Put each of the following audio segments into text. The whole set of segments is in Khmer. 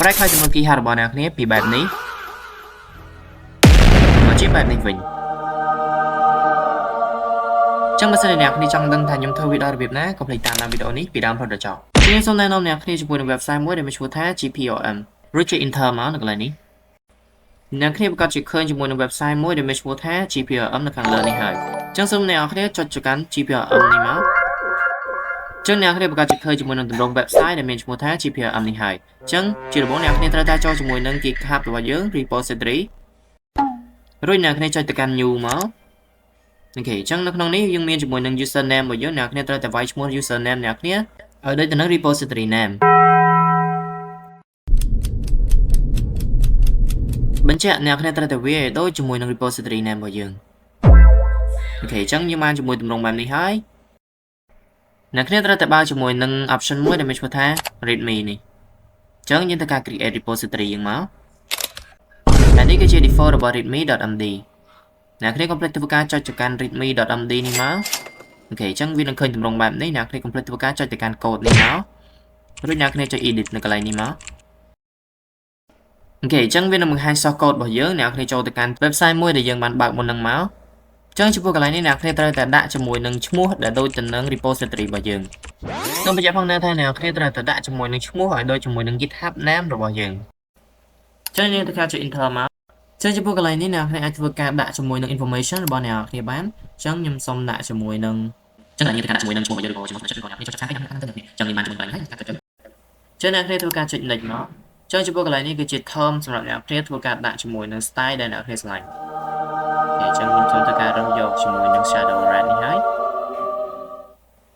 ប្រែខ្លះចំនួនគីហៅរបស់អ្នកគ្នាពីបែបនេះមកជាបែបនេះវិញចឹងបើសិនជាអ្នកគ្នាចង់ដឹងថាខ្ញុំធ្វើវីដេអូរបៀបណាកុំភ្លេចតាមដានវីដេអូនេះពីដើមរហូតដល់ចប់ខ្ញុំសូមណែនាំអ្នកគ្នាជាមួយនឹង website មួយដែលមានឈ្មោះថា GPRM ឬជា Inter មកនៅកន្លែងនេះអ្នកគ្នាប្រកាសជាឃើញជាមួយនឹង website មួយដែលមានឈ្មោះថា GPRM នៅខាងលើនេះហើយចឹងសូមអ្នកគ្នាចុចទៅកាន់ GPRM នេះមកចឹងអ្នកគ្នាប្រកាសជាឃើញជាមួយនឹងទម្រង់ website ដែលមានឈ្មោះថា GPRM នេះហើយចឹងជាដំបូងអ្នកគ្នាត្រូវតែចូលជាមួយនឹង GitHub របស់យើង repository រួចអ្នកគ្នាចុចទៅកាន់ new មកអូខេចឹងនៅក្នុងនេះយើងមានជាមួយនឹង username របស់យើងអ្នកគ្នាត្រូវតែវាយឈ្មោះ username អ្នកគ្នាឲ្យដូចទៅនឹង repository name បញ្ជាក់អ្នកគ្នាត្រូវតែវាយឲ្យដូចជាមួយនឹង repository name របស់យើងអូខេចឹងយើងបានជាមួយទម្រង់បែបនេះហើយអ្នកគ្នាត្រូវតែបើកជាមួយនឹង option មួយដែលមានឈ្មោះថា readme នេះចឹងយើងត្រូវការ create repository យើងមកហើយនេះគឺជា default របស់ readme.md អ្នកគ្នាកុំភ្លេចធ្វើការចុចទៅកាន់ readme.md នេះមកអូខេអញ្ចឹងវានឹងឃើញទម្រង់បែបនេះអ្នកគ្នាកុំភ្លេចធ្វើការចុចទៅកាន់ code នេះមករួចអ្នកគ្នាចុច edit នៅកន្លែងនេះមកអូខេអញ្ចឹងវានឹងបង្ហាញ source code របស់យើងអ្នកគ្នាចូលទៅកាន់ website មួយដែលយើងបានបើកមុននឹងមកអញ្ចឹងចំពោះកន្លែងនេះអ្នកគ្នាត្រូវតែដាក់ជាមួយនឹងឈ្មោះដែលដូចទៅនឹង repository របស់យើងសូមបញ្ជាក់ផងដែរថាអ្នកគ្នាត្រូវតែដាក់ជាមួយនឹងឈ្មោះឲ្យដូចជាមួយនឹង GitHub name របស់យើងអញ្ចឹងយើងត្រូវការចុច enter មកចឹងចំពោះកន្លែងនេះអ្នកគ្នាអាចធ្វើការដាក់ជាមួយនឹង information របស់អ្នកគ្នាបានអញ្ចឹងខ្ញុំសូមដាក់ជាមួយនឹងចឹងអ្នកគ្នាធ្វើការដាក់ជាមួយនឹងឈ្មោះរបស់យើងឬក៏ឈ្មោះចុចរបស់អ្នកគ្នាចុចខាងនេះខ្ញុំទៅនេះចឹងយើងបានជាមួយកន្លែងហើយចុចចឹងអ្នកគ្នាធ្វើការចុច next មកចឹងចំពោះកន្លែងនេះគឺជា term សម្រាប់អ្នកគ្នាធ្វើការដាក់ជាមួយនឹង style ដែលអ្នកគ្នាស្រឡាញ់អូខេចឹងខ្ញុំសូមធ្វើការរើសយកជាមួយនឹង shadow red នេះហើយ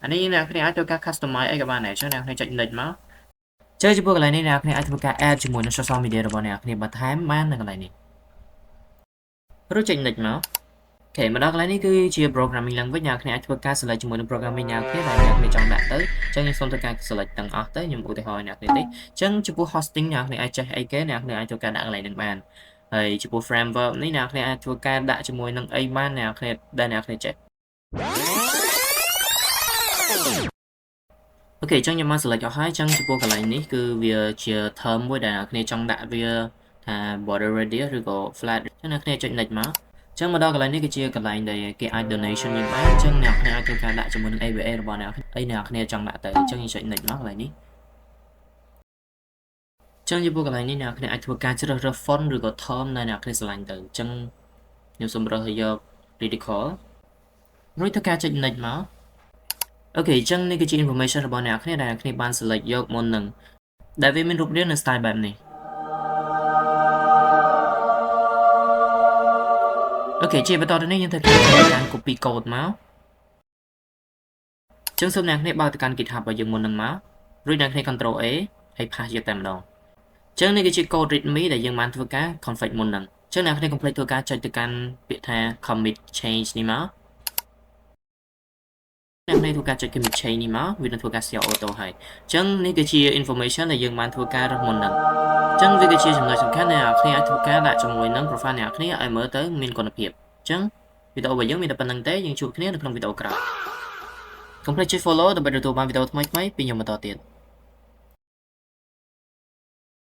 អានេះអ្នកគ្នាអាចធ្វើការ customize អីក៏បានដែរចឹងអ្នកគ្នាចុច next មកចឹងចំពោះកន្លែងនេះអ្នកគ្នាអាចធ្វើការ add ជាមួយនឹង social media របស់អ្នកគ្នាបន្ថែមបាននៅកន្លែងនេះរួចចេញ next មកអូខេមកដល់កន្លែងនេះគឺជា programming language អ្នកគ្នាអាចធ្វើការ select ជាមួយនឹង programming អ្នកគ្នាដែលអ្នកគ្នាចង់ដាក់ទៅអញ្ចឹងខ្ញុំសូមធ្វើការ select ទាំងអស់ទៅខ្ញុំឧទាហរណ៍អ្នកគ្នាតិចអញ្ចឹងចំពោះ hosting អ្នកគ្នាអាចចេះអីគេអ្នកគ្នាអាចធ្វើការដាក់កន្លែងហ្នឹងបានហើយចំពោះ framework នេះអ្នកគ្នាអាចធ្វើការដាក់ជាមួយនឹងអីបានអ្នកគ្នាដែលអ្នកគ្នាចេះអូខេអញ្ចឹងខ្ញុំមក select អស់ហើយអញ្ចឹងចំពោះកន្លែងនេះគឺវាជា term មួយដែលអ្នកគ្នាចង់ដាក់វាថា border radius ឬក៏ flat អញ្ចឹងអ្នកគ្នាចុច next មកចឹងមកដល់កន្លែងនេះគឺជាកន្លែងដែលគេអាច donation យើងបានអញ្ចឹងអ្នកគ្នាអាចធ្វើការដាក់ជាមួយនឹង AVA របស់អ្នកអីអ្នកគ្នាចង់ដាក់ទៅអញ្ចឹងយើងចុច next មកកន្លែងនេះចឹងចំពោះកន្លែងនេះអ្នកគ្នាអាចធ្វើការជ្រើសរើស font ឬក៏ tone ដែលអ្នកគ្នាស្រឡាញ់ទៅអញ្ចឹងខ្ញុំសូមរើសយក radical រួចធ្វើការចុច next មកអូខេអញ្ចឹងនេះគឺជា information របស់អ្នកគ្នាដែលអ្នកគ្នាបាន select យកមុននឹងដែលវាមានរូបរាងនិង style បែបនេះអូខេជាបន្តទៅនេះយើងត្រូវការ copy code មកចឹងសូមអ្នកគ្នាបើកទៅកាន់ GitHub របស់យើងមុននឹងមករួចអ្នកគ្នា Ctrl A ហើយ paste យកតែម្ដងចឹងនេះគឺជា code readme ដែលយើងបានធ្វើការ config មុននឹងចឹងអ្នកគ្នា complete ធ្វើការចុចទៅកាន់ពាក្យថា commit change នេះមកអ្នកគ្នាធ្វើការចុច commit change នេះមកវានឹងធ្វើការ save auto ហើយចឹងនេះគឺជា information ដែលយើងបានធ្វើការរើសមុននឹងចឹងវាគឺជាចំណុចសំខាន់ដែលអ្នកគ្នាអាចធ្វើការដាក់ជាមួយនឹង profile អ្នកគ្នាឲ្យមើលទៅមានគុណភាពចឹងវីដេអូរបស់យើងមានតែប៉ុណ្្នឹងទេយើងជួបគ្នានៅក្នុងវីដេអូក្រោយ កុំភ្លេចចុច follow ដើម្បីទទួលបានវីដេអូថ្មីៗពីខ្ញុំបន្តទៀត